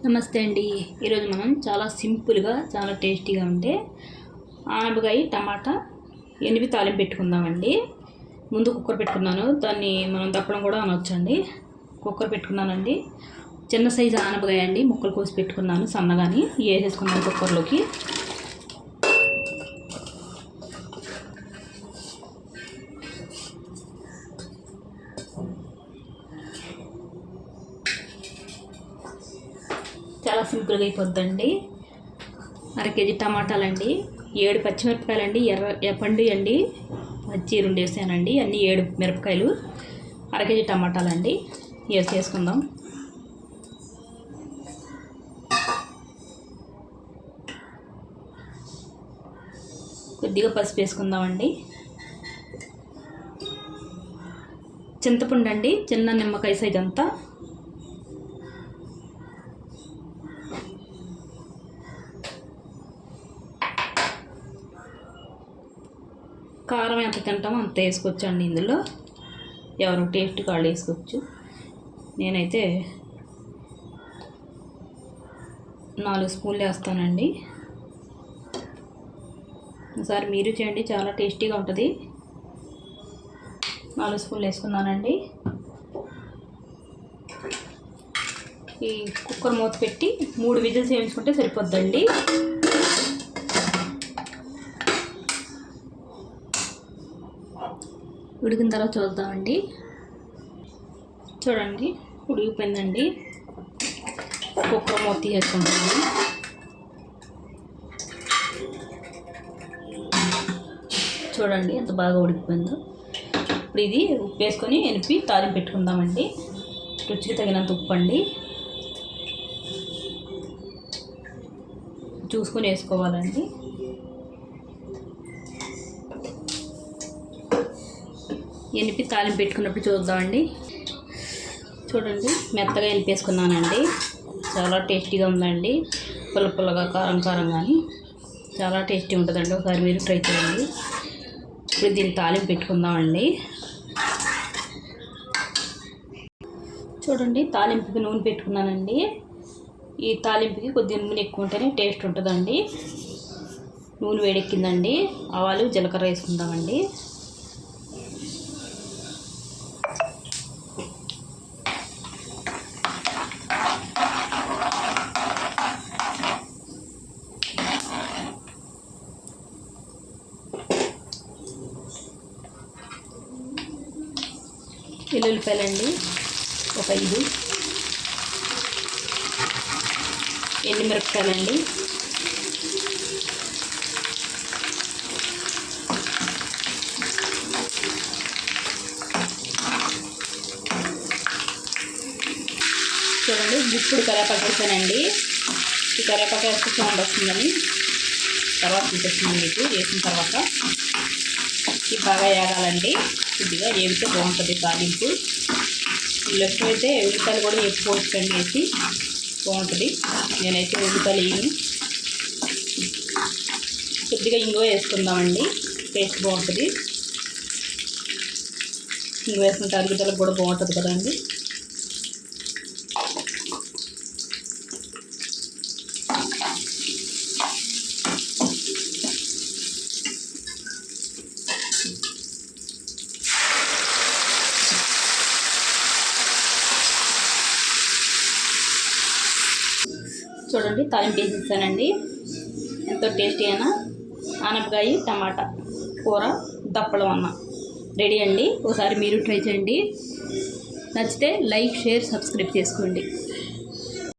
నమస్తే అండి. ఈరోజు మనం చాలా సింపుల్గా చాలా టేస్టీగా ఉంటే ఆనపకాయ టమాటా ఎనిపి తాలింపు పెట్టుకుందామండి. ముందు కుక్కర్ పెట్టుకున్నాను, దాన్ని మనం దప్పడం కూడా అనొచ్చండి. కుక్కర్ పెట్టుకున్నానండి. చిన్న సైజు ఆనపకాయ అండి, ముక్కలు కోసి పెట్టుకున్నాను సన్నగాని. వేసేసుకున్నాను కుక్కర్లోకి. చాలా సింపుల్గా అయిపోద్దండి. 1/2 కేజీ టమాటాలండి, 7 పచ్చిమిరపకాయలండి, పండు అండి, పచ్చి 2 వేసానండి, అన్నీ 7 మిరపకాయలు, 1/2 కేజీ టమాటాలండి వేసుకుందాం. కొద్దిగా పసుపు వేసుకుందామండి. చింతపండు అండి, చిన్న నిమ్మకాయ సైజ్ అంతా. కారం ఎంత తింటామో అంత వేసుకోవచ్చు అండి. ఇందులో ఎవరు టేస్ట్ కాళ్ళు వేసుకోవచ్చు. నేనైతే 4 స్పూన్లు వేస్తానండి. ఒకసారి మీరు చేయండి, చాలా టేస్టీగా ఉంటుంది. 4 స్పూన్లు వేసుకున్నానండి. ఈ కుక్కర్ మూత పెట్టి 3 విజిల్స్ వేయించుకుంటే సరిపోద్దండి. ఉడికిన తర్వాత చూద్దామండి. చూడండి, ఉడికిపోయిందండి. కుక్కర్ మూత తీసేసుకుంటాము. చూడండి ఎంత బాగా ఉడికిపోయిందో. ఇప్పుడు ఇది ఉప్పు వేసుకొని ఎనిపి తాలింపు పెట్టుకుందామండి. రుచికి తగినంత ఉప్పు అండి, చూసుకొని వేసుకోవాలండి. ఎనిపి తాలింపు పెట్టుకున్నప్పుడు చూద్దామండి. చూడండి, మెత్తగా ఎనిపేసుకున్నానండి. చాలా టేస్టీగా ఉందండి. పుల్ల పుల్లగా, కారం కారం కానీ చాలా టేస్టీ ఉంటుందండి. ఒకసారి మీరు ట్రై చేయండి. ఇప్పుడు దీన్ని తాలింపు పెట్టుకుందామండి. చూడండి, తాలింపుకి నూనె పెట్టుకున్నానండి. ఈ తాలింపుకి కొద్దిగా నూనె ఎక్కువ ఉంటేనే టేస్ట్ ఉంటుందండి. నూనె వేడెక్కిందండి. ఆవాలు జీలకర్ర వేసుకుందామండి. వెల్లుల్లిపాయలండి ఒక 5, ఎండుమిరపకాయలండి, చూడండి ఇప్పుడు కరివేపాకు వేసానండి. ఈ కరివేపాకు వేస్తే సౌండ్ వస్తుందని తర్వాత చూపిస్తున్నాను మీకు. వేసిన తర్వాత ఇది బాగా వేగాలండి. కొద్దిగా వేగితే బాగుంటుంది తాలింపు. అయితే ఉల్లిపాయలు కూడా వేసుకోవచ్చండి, వేసి బాగుంటుంది. నేనైతే ఉల్లిపాయలు వేయను. కొద్దిగా ఇంగువ వేసుకుందామండి, టేస్ట్ బాగుంటుంది. ఇంగువ వేసుకుంటే అరుగుదలకు కూడా బాగుంటుంది కదండి. చూడండి, తాలింపు వేసేసానండి. ఎంతో టేస్టీ అయినా ఆనపకాయ టమాటా కూర దప్పడం అన్న రెడీ అండి. ఒకసారి మీరు ట్రై చేయండి. నచ్చితే లైక్, షేర్, సబ్స్క్రైబ్ చేసుకోండి.